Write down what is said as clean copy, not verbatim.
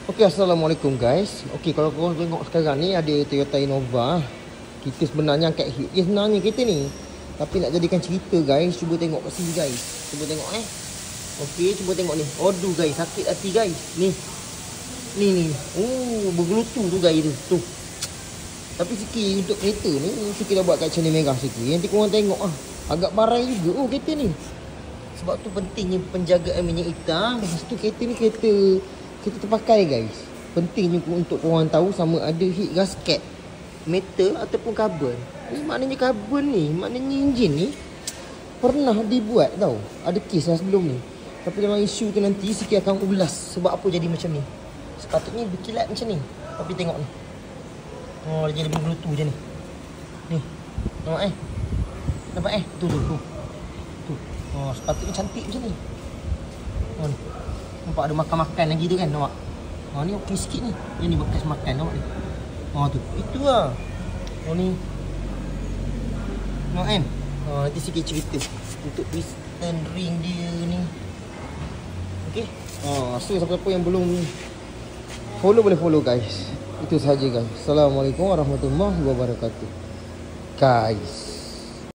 Okey, Assalamualaikum guys. Okey, kalau korang tengok sekarang ni ada Toyota Innova. Kita sebenarnya angkat hit je sebenarnya kereta ni. Tapi nak jadikan cerita guys, cuba tengok kat sini guys. Cuba tengok Okey, cuba tengok ni. Aduh guys, sakit hati guys. Ni. Ni. Bergelutu tu guys tu. Tapi sikit untuk kereta ni, sikit dah buat kat channel merah sikit. Nanti korang tengok agak barai juga kereta ni. Sebab tu pentingnya penjagaan minyak hitam. Lepas tu kereta ni kereta terpakai guys. Penting juga untuk korang tahu sama ada heat gasket metal ataupun karbon. Ni maknanya karbon ni, maknanya enjin ni pernah dibuat tau. Ada kes lah sebelum ni. Tapi dalam isu tu nanti sikit akan ulas sebab apa jadi macam ni. Sepatutnya berkilat macam ni. Tapi tengok ni. Dia jadi bergelutu je ni. Ni. Nampak Nampak Tu. Sepatutnya cantik macam ni. Ni. Nampak ada makan-makan lagi tu kan, nampak? Ni okey sikit ni. Yang ni bekas makan, nampak ni? Tu. Itu lah. Ni. Nampak kan? Nanti sikit cerita untuk piston ring dia ni. Okey? So siapa-siapa yang belum follow boleh follow guys. Itu sahaja guys. Assalamualaikum warahmatullahi wabarakatuh. Guys.